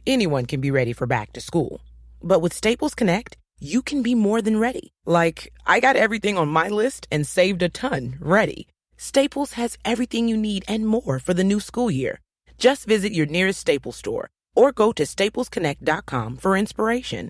Anyone can be ready for back to school. But with Staples Connect, you can be more than ready. Like, I got everything on my list and saved a ton ready. Staples has everything you need and more for the new school year. Just visit your nearest Staples store or go to staplesconnect.com for inspiration.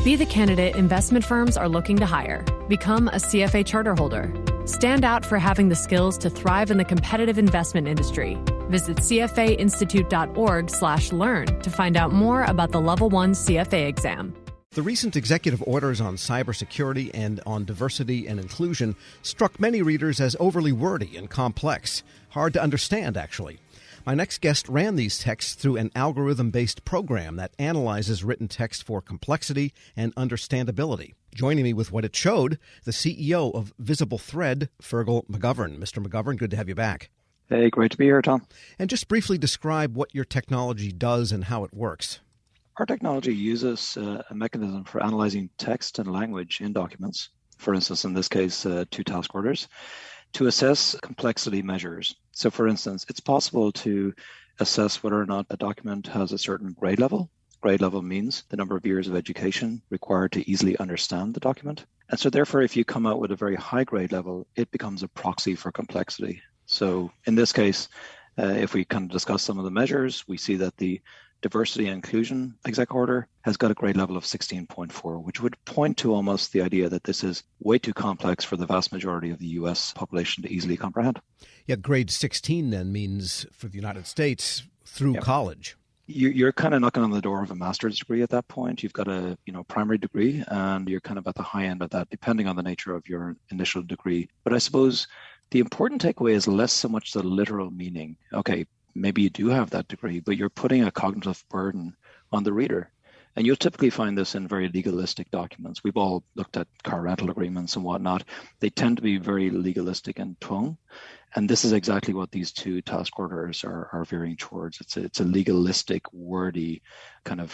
Be the candidate investment firms are looking to hire. Become a CFA charter holder. Stand out for having the skills to thrive in the competitive investment industry. Visit cfainstitute.org/learn to find out more about the Level 1 CFA exam. The recent executive orders on cybersecurity and on diversity and inclusion struck many readers as overly wordy and complex. Hard to understand, actually. My next guest ran these texts through an algorithm-based program that analyzes written text for complexity and understandability. Joining me with what it showed, the CEO of Visible Thread, Fergal McGovern. Mr. McGovern, good to have you back. Hey, great to be here, Tom. And just briefly describe what your technology does and how it works. Our technology uses a mechanism for analyzing text and language in documents, for instance, in this case, 2 task orders, to assess complexity measures. So, for instance, it's possible to assess whether or not a document has a certain grade level. Grade level means the number of years of education required to easily understand the document. And so, therefore, if you come out with a very high grade level, it becomes a proxy for complexity. So, in this case, if we kind of discuss some of the measures, we see that the diversity and inclusion exec order has got a grade level of 16.4, which would point to almost the idea that this is way too complex for the vast majority of the U.S. population to easily comprehend. Yeah, grade 16 then means for the United States through college. You're kind of knocking on the door of a master's degree at that point. You've got a primary degree, and you're kind of at the high end of that, depending on the nature of your initial degree. But I suppose the important takeaway is less so much the literal meaning. Okay, maybe you do have that degree, but you're putting a cognitive burden on the reader. And you'll typically find this in very legalistic documents. We've all looked at car rental agreements and whatnot. They tend to be very legalistic in tone. And this is exactly what these 2 task orders are veering towards. It's a legalistic, wordy kind of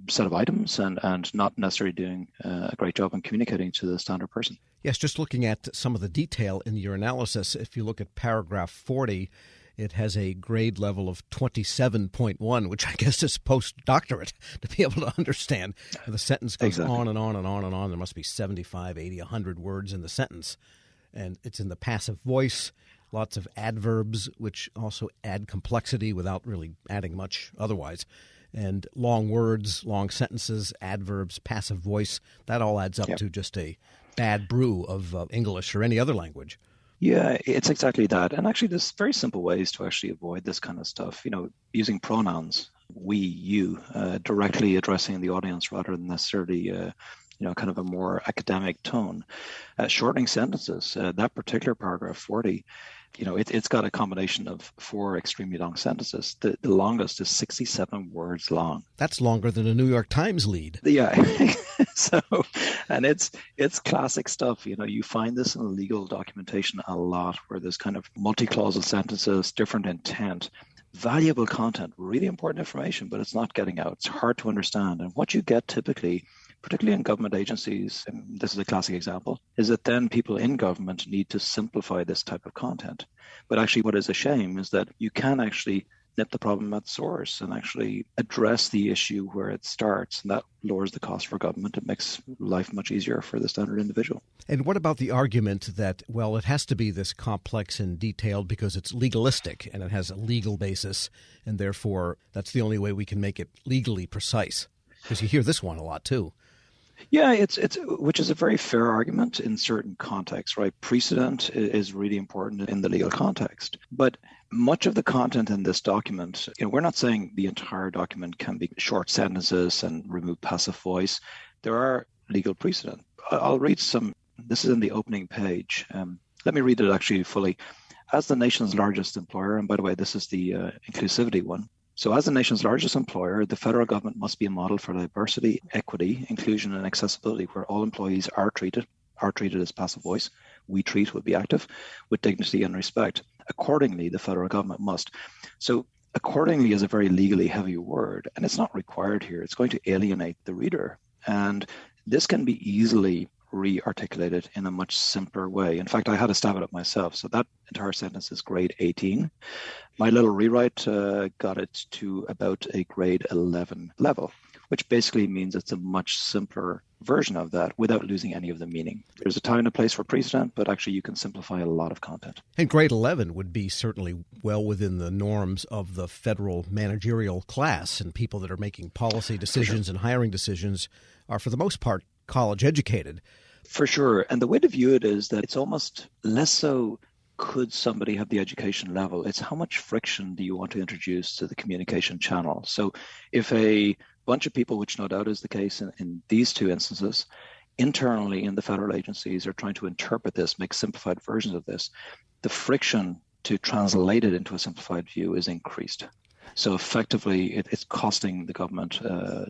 set of items and not necessarily doing a great job in communicating to the standard person. Yes, just looking at some of the detail in your analysis, if you look at paragraph 40, it has a grade level of 27.1, which I guess is postdoctorate to be able to understand. The sentence goes on and on and on and on. There must be 75, 80, 100 words in the sentence. And it's in the passive voice, lots of adverbs, which also add complexity without really adding much otherwise. And long words, long sentences, adverbs, passive voice, that all adds up to just a bad brew of English or any other language. Yeah, it's exactly that. And actually, there's very simple ways to actually avoid this kind of stuff. Using pronouns, we, you, directly addressing the audience rather than necessarily, kind of a more academic tone. Shortening sentences, that particular paragraph 40, it's got a combination of 4 extremely long sentences. The longest is 67 words long. That's longer than a New York Times lead. Yeah. So, and it's classic stuff. You find this in legal documentation a lot, where there's kind of multi-clausal sentences, different intent, valuable content, really important information, but it's not getting out. It's hard to understand. And what you get typically, particularly in government agencies, and this is a classic example, is that then people in government need to simplify this type of content. But actually, what is a shame is that you can actually nip the problem at source and actually address the issue where it starts. And that lowers the cost for government. It makes life much easier for the standard individual. And what about the argument that, well, it has to be this complex and detailed because it's legalistic and it has a legal basis, and therefore that's the only way we can make it legally precise? Because you hear this one a lot too. Yeah, it's which is a very fair argument in certain contexts, right? Precedent is really important in the legal context. But much of the content in this document, we're not saying the entire document can be short sentences and remove passive voice. There are legal precedent. I'll read some. This is in the opening page. Let me read it actually fully. As the nation's largest employer, and by the way, this is the inclusivity one. So as the nation's largest employer, the federal government must be a model for diversity, equity, inclusion, and accessibility, where all employees are treated as passive voice. We treat would be active, with dignity and respect. Accordingly, the federal government must. So accordingly is a very legally heavy word, and it's not required here. It's going to alienate the reader. And this can be easily re-articulated in a much simpler way. In fact, I had a stab at it myself. So that entire sentence is grade 18. My little rewrite got it to about a grade 11 level, which basically means it's a much simpler version of that without losing any of the meaning. There's a time and a place for precedent, but actually you can simplify a lot of content. And grade 11 would be certainly well within the norms of the federal managerial class, and people that are making policy decisions and hiring decisions are, for the most part, college educated. For sure. And the way to view it is that it's almost less so could somebody have the education level. It's how much friction do you want to introduce to the communication channel. So if a bunch of people, which no doubt is the case in these two instances, internally in the federal agencies are trying to interpret this, make simplified versions of this, the friction to translate it into a simplified view is increased. So effectively, it's costing the government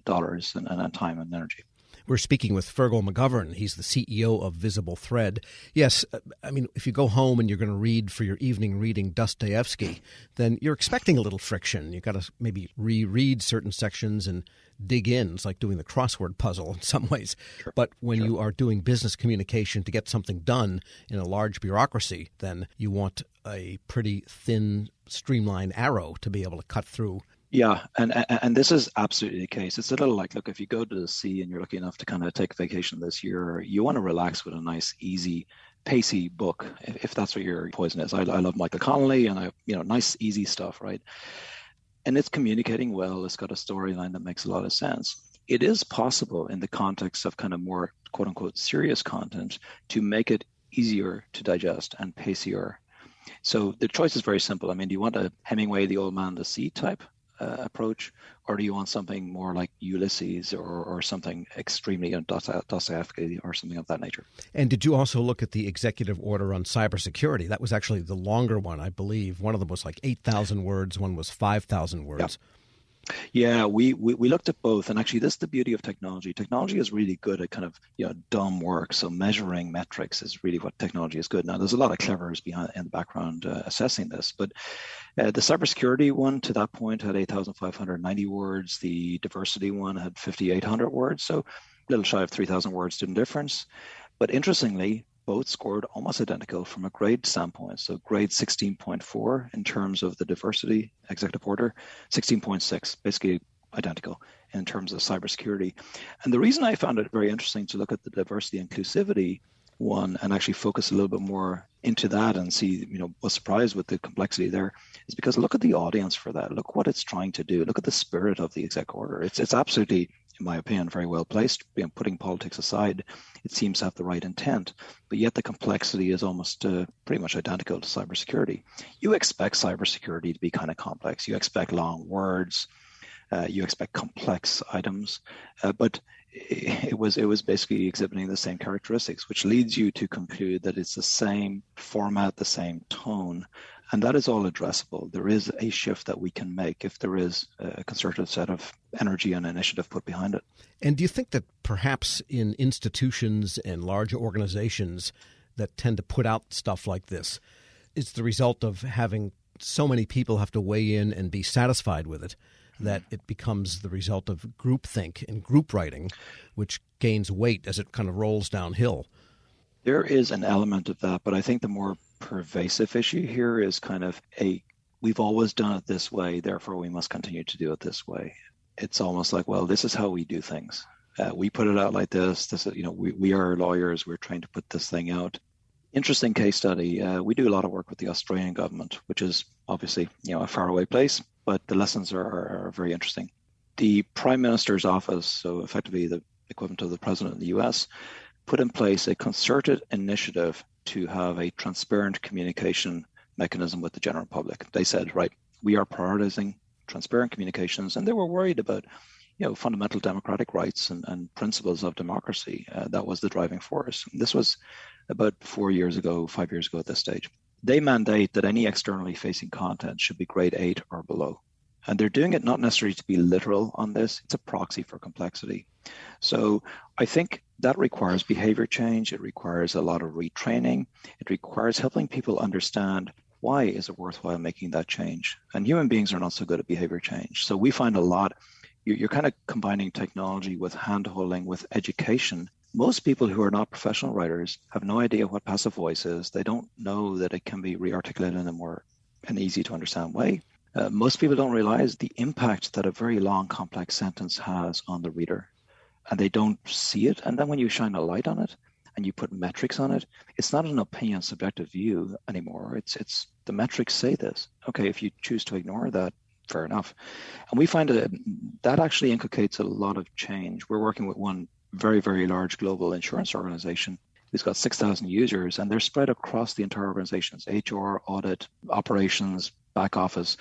dollars and time and energy. We're speaking with Fergal McGovern. He's the CEO of Visible Thread. Yes, I mean, if you go home and you're going to read for your evening reading Dostoevsky, then you're expecting a little friction. You've got to maybe reread certain sections and dig in. It's like doing the crossword puzzle in some ways. Sure. But when you are doing business communication to get something done in a large bureaucracy, then you want a pretty thin, streamlined arrow to be able to cut through. Yeah, and this is absolutely the case. It's a little like, look, if you go to the sea and you're lucky enough to kind of take a vacation this year, you want to relax with a nice, easy, pacey book, if that's what your poison is. I love Michael Connelly, and nice, easy stuff, right? And it's communicating well. It's got a storyline that makes a lot of sense. It is possible in the context of kind of more quote unquote serious content to make it easier to digest and pacier. So the choice is very simple. I mean, do you want a Hemingway, The Old Man, the Sea type approach, or do you want something more like Ulysses or something extremely Dostoevsky or something of that nature? And did you also look at the executive order on cybersecurity? That was actually the longer one, I believe. One of them was like 8,000 words. One was 5,000 words. Yeah, we looked at both, and actually, this is the beauty of technology. Technology is really good at kind of dumb work. So measuring metrics is really what technology is good. Now, there's a lot of clevers behind in the background assessing this, but the cybersecurity one to that point had 8,590 words. The diversity one had 5,800 words, so a little shy of 3,000 words student difference. But interestingly, both scored almost identical from a grade standpoint. So grade 16.4 in terms of the diversity executive order, 16.6, basically identical in terms of cybersecurity. And the reason I found it very interesting to look at the diversity inclusivity one and actually focus a little bit more into that and see, was surprised with the complexity there is because look at the audience for that. Look what it's trying to do. Look at the spirit of the exec order. It's absolutely, in my opinion, very well placed. Putting politics aside, it seems to have the right intent, but yet the complexity is almost pretty much identical to cybersecurity. You expect cybersecurity to be kind of complex. You expect long words. You expect complex items, but it was basically exhibiting the same characteristics, which leads you to conclude that it's the same format, the same tone, and that is all addressable. There is a shift that we can make if there is a concerted set of energy and initiative put behind it. And do you think that perhaps in institutions and large organizations that tend to put out stuff like this, it's the result of having so many people have to weigh in and be satisfied with it, that it becomes the result of groupthink and group writing, which gains weight as it kind of rolls downhill? There is an element of that, but I think the more pervasive issue here is kind of we've always done it this way, therefore we must continue to do it this way. It's almost like, well, this is how we do things. We put it out like this. This is, we are lawyers. We're trying to put this thing out. Interesting case study. We do a lot of work with the Australian government, which is obviously, a faraway place, but the lessons are very interesting. The Prime Minister's office, so effectively the equivalent of the President of the US, put in place a concerted initiative to have a transparent communication mechanism with the general public. They said, right, we are prioritizing transparent communications, and they were worried about fundamental democratic rights and principles of democracy. That was the driving force. This was about 5 years ago at this stage. They mandate that any externally facing content should be grade 8 or below. And they're doing it not necessarily to be literal on this, it's a proxy for complexity. So I think that requires behavior change. It requires a lot of retraining. It requires helping people understand why is it worthwhile making that change. And human beings are not so good at behavior change. So we find a lot, you're kind of combining technology with hand-holding, with education, Most people who are not professional writers have no idea what passive voice is. They don't know that it can be re-articulated in a more an easy to understand way. Most people don't realize the impact that a very long, complex sentence has on the reader, and they don't see it. And then when you shine a light on it and you put metrics on it, it's not an opinion, subjective view anymore. It's the metrics say this. Okay, if you choose to ignore that, fair enough. And we find that actually inculcates a lot of change. We're working with one very, very large global insurance organization who's got 6,000 users, and they're spread across the entire organizations, HR, audit, operations, back office.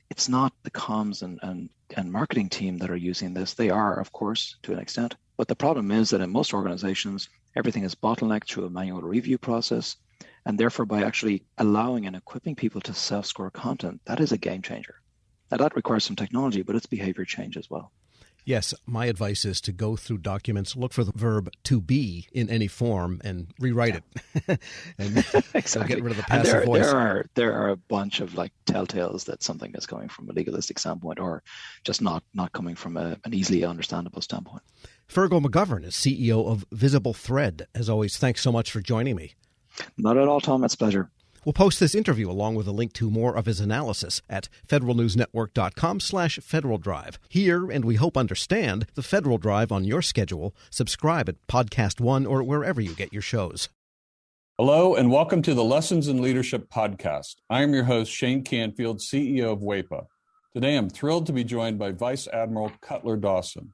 It's not the comms and marketing team that are using this. They are, of course, to an extent. But the problem is that in most organizations, everything is bottlenecked through a manual review process. And therefore, by actually allowing and equipping people to self-score content, that is a game changer. Now, that requires some technology, but it's behavior change as well. Yes, my advice is to go through documents, look for the verb to be in any form, and rewrite it. And exactly. Get rid of the passive voice. There are a bunch of like telltales that something is coming from a legalistic standpoint, or just not coming from an easily understandable standpoint. Fergal McGovern is CEO of Visible Thread. As always, thanks so much for joining me. Not at all, Tom. It's a pleasure. We'll post this interview along with a link to more of his analysis at federalnewsnetwork.com/Federal Drive. Hear and we hope understand the Federal Drive on your schedule. Subscribe at Podcast One or wherever you get your shows. Hello and welcome to the Lessons in Leadership podcast. I am your host, Shane Canfield, CEO of WEPA. Today I'm thrilled to be joined by Vice Admiral Cutler Dawson.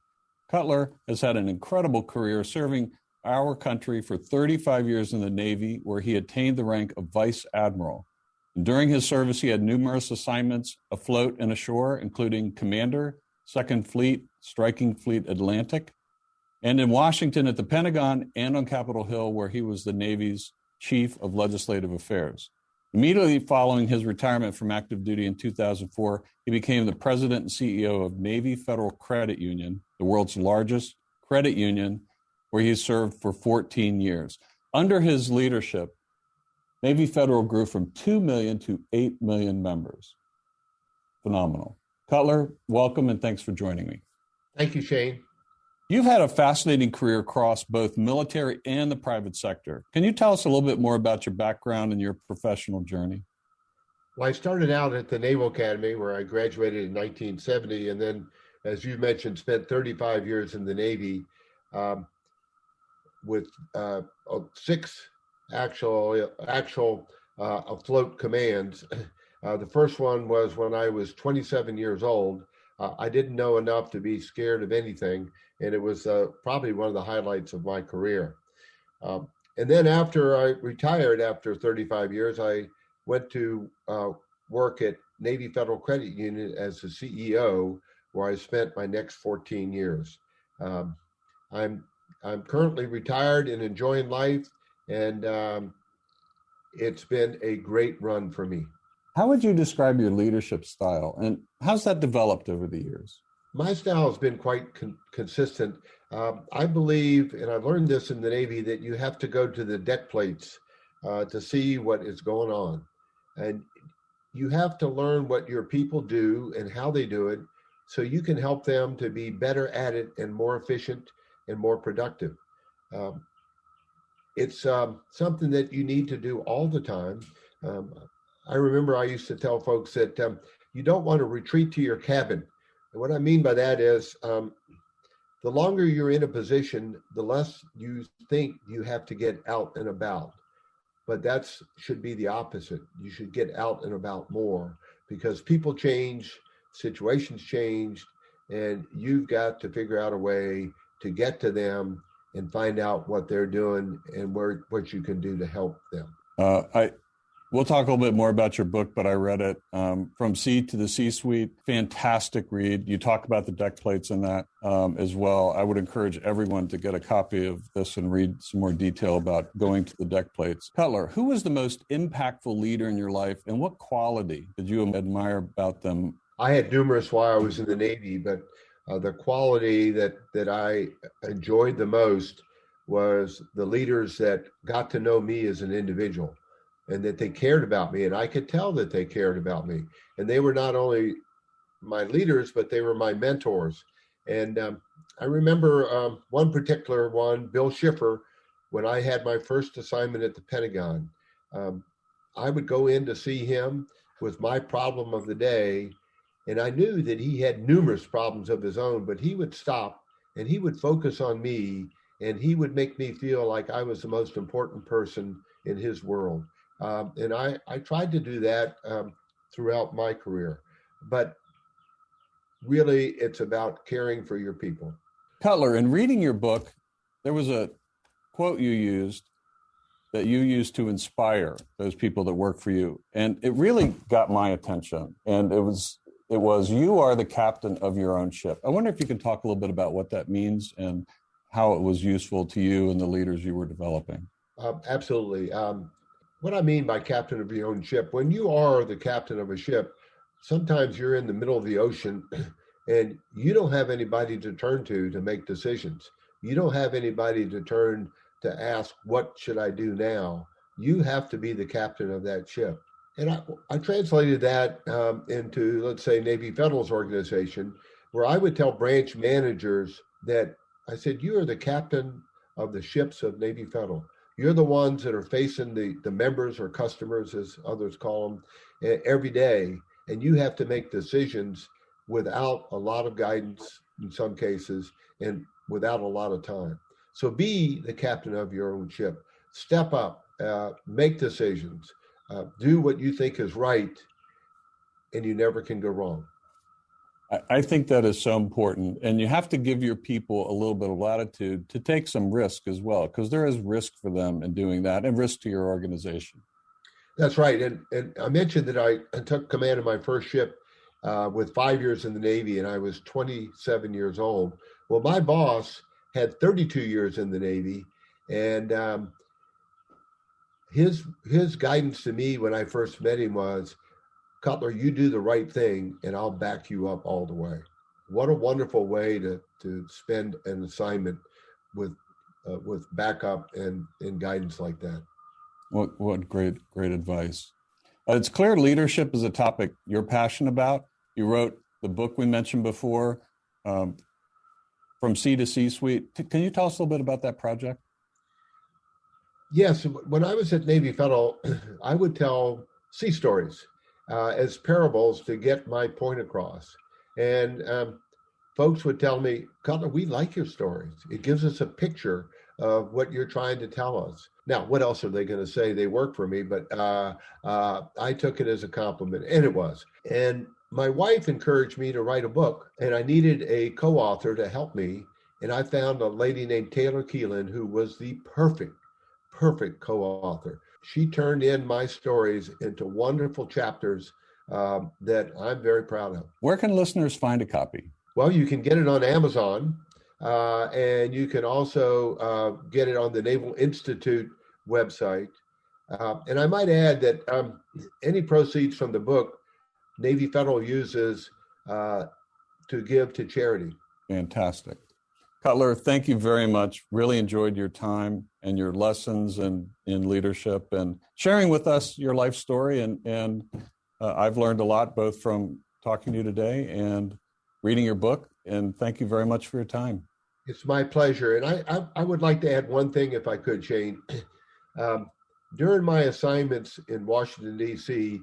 Cutler has had an incredible career serving our country for 35 years in the Navy, where he attained the rank of Vice Admiral. And during his service, he had numerous assignments afloat and ashore, including Commander, 2nd Fleet, Striking Fleet Atlantic, and in Washington at the Pentagon and on Capitol Hill, where he was the Navy's Chief of Legislative Affairs. Immediately following his retirement from active duty in 2004, he became the president and CEO of Navy Federal Credit Union, the world's largest credit union, where he served for 14 years. Under his leadership, Navy Federal grew from 2 million to 8 million members. Phenomenal. Cutler, welcome and thanks for joining me. Thank you, Shane. You've had a fascinating career across both military and the private sector. Can you tell us a little bit more about your background and your professional journey? Well, I started out at the Naval Academy, where I graduated in 1970, and then, as you mentioned, spent 35 years in the Navy. With 6 actual afloat commands. The first one was when I was 27 years old. I didn't know enough to be scared of anything, and it was probably one of the highlights of my career. And then after I retired after 35 years, I went to work at Navy Federal Credit Union as the CEO, where I spent my next 14 years. I'm currently retired and enjoying life, and it's been a great run for me. How would you describe your leadership style, and how's that developed over the years? My style has been quite consistent. I believe, and I've learned this in the Navy, that you have to go to the deck plates to see what is going on. And you have to learn what your people do and how they do it, so you can help them to be better at it and more efficient and more productive. It's something that you need to do all the time. I remember I used to tell folks that you don't want to retreat to your cabin. And what I mean by that is the longer you're in a position, the less you think you have to get out and about. But that should be the opposite. You should get out and about more, because people change, situations change, and you've got to figure out a way to get to them and find out what they're doing and what you can do to help them. We'll talk a little bit more about your book, but I read it, From C to the C-Suite. Fantastic read. You talk about the deck plates in that as well. I would encourage everyone to get a copy of this and read some more detail about going to the deck plates. Cutler, who was the most impactful leader in your life, and what quality did you admire about them? I had numerous while I was in the Navy, but the quality that I enjoyed the most was the leaders that got to know me as an individual, and that they cared about me, and I could tell that they cared about me. And they were not only my leaders, but they were my mentors. And I remember one particular one, Bill Schiffer, when I had my first assignment at the Pentagon. I would go in to see him with my problem of the day, and I knew that he had numerous problems of his own, but he would stop and he would focus on me, and he would make me feel like I was the most important person in his world. And I tried to do that throughout my career. But really, it's about caring for your people. Cutler, in reading your book, there was a quote you used to inspire those people that work for you. And it really got my attention. And it was, you are the captain of your own ship. I wonder if you can talk a little bit about what that means and how it was useful to you and the leaders you were developing. Absolutely. What I mean by captain of your own ship, when you are the captain of a ship, sometimes you're in the middle of the ocean and you don't have anybody to turn to make decisions. You don't have anybody to turn to ask, what should I do now? You have to be the captain of that ship. And I translated that into, let's say, Navy Federal's organization, where I would tell branch managers that I said, you are the captain of the ships of Navy Federal. You're the ones that are facing the members or customers, as others call them, every day. And you have to make decisions without a lot of guidance in some cases and without a lot of time. So be the captain of your own ship. Step up, make decisions, do what you think is right, and you never can go wrong. I think that is so important. And you have to give your people a little bit of latitude to take some risk as well, because there is risk for them in doing that and risk to your organization. That's right. And I mentioned that I took command of my first ship with 5 years in the Navy, and I was 27 years old. Well, my boss had 32 years in the Navy, and his guidance to me when I first met him was, Cutler, you do the right thing, and I'll back you up all the way. What a wonderful way to spend an assignment with backup and guidance like that. What great advice. It's clear leadership is a topic you're passionate about. You wrote the book we mentioned before, From C to C-Suite. Can you tell us a little bit about that project? Yes. When I was at Navy Federal, I would tell sea stories as parables to get my point across. And folks would tell me, Cutler, we like your stories. It gives us a picture of what you're trying to tell us. Now, what else are they going to say? They work for me, but I took it as a compliment, and it was. And my wife encouraged me to write a book, and I needed a co-author to help me. And I found a lady named Taylor Keelan, who was the perfect co-author. She turned in my stories into wonderful chapters that I'm very proud of. Where can listeners find a copy? Well, you can get it on Amazon, and you can also get it on the Naval Institute website. And I might add that any proceeds from the book, Navy Federal uses to give to charity. Fantastic. Cutler, thank you very much. Really enjoyed your time and your lessons in leadership and sharing with us your life story. And I've learned a lot, both from talking to you today and reading your book. And thank you very much for your time. It's my pleasure. And I would like to add one thing, if I could, Shane. During my assignments in Washington, D.C.,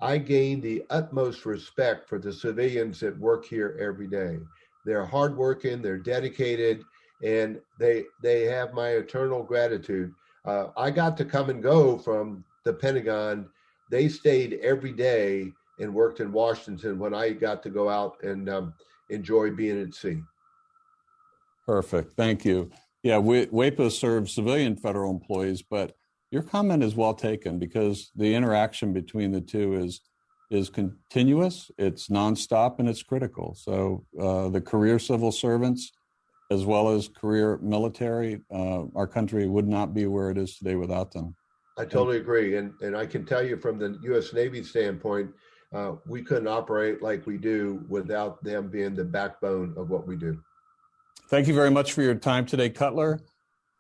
I gained the utmost respect for the civilians that work here every day. They're hardworking, they're dedicated, and they have my eternal gratitude. I got to come and go from the Pentagon. They stayed every day and worked in Washington when I got to go out and enjoy being at sea. Perfect. Thank you. Yeah, WEPA serves civilian federal employees, but your comment is well taken because the interaction between the two is continuous, it's nonstop, and it's critical. So the career civil servants, as well as career military, our country would not be where it is today without them. I totally agree. And I can tell you from the U.S. Navy standpoint, we couldn't operate like we do without them being the backbone of what we do. Thank you very much for your time today, Cutler.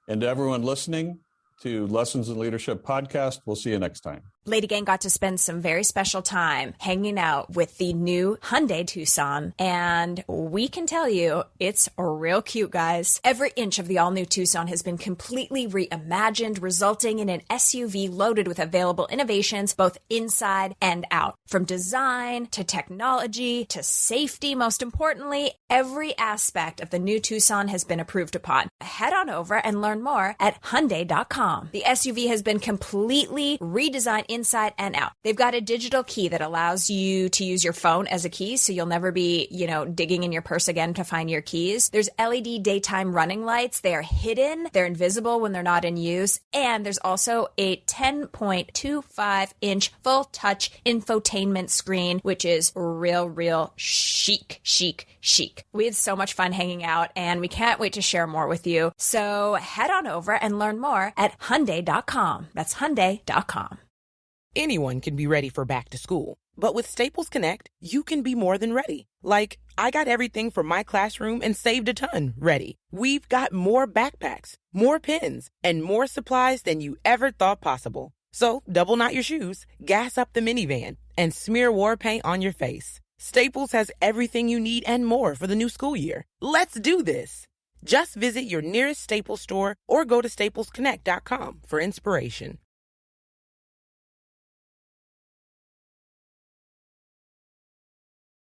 And to everyone listening to Lessons in Leadership podcast, we'll see you next time. Lady Gang got to spend some very special time hanging out with the new Hyundai Tucson, and we can tell you it's real cute, guys. Every inch of the all-new Tucson has been completely reimagined, resulting in an SUV loaded with available innovations both inside and out. From design to technology to safety, most importantly, every aspect of the new Tucson has been approved upon. Head on over and learn more at Hyundai.com. The SUV has been completely redesigned inside and out. They've got a digital key that allows you to use your phone as a key, so you'll never be, digging in your purse again to find your keys. There's LED daytime running lights. They are hidden. They're invisible when they're not in use. And there's also a 10.25-inch full-touch infotainment screen, which is real chic. We had so much fun hanging out, and we can't wait to share more with you. So head on over and learn more at Hyundai.com. That's Hyundai.com. Anyone can be ready for back to school, but with Staples Connect, you can be more than ready. Like, I got everything from my classroom and saved a ton ready. We've got more backpacks, more pens, and more supplies than you ever thought possible. So double knot your shoes, gas up the minivan, and smear war paint on your face. Staples has everything you need and more for the new school year. Let's do this. Just visit your nearest Staples store or go to staplesconnect.com for inspiration.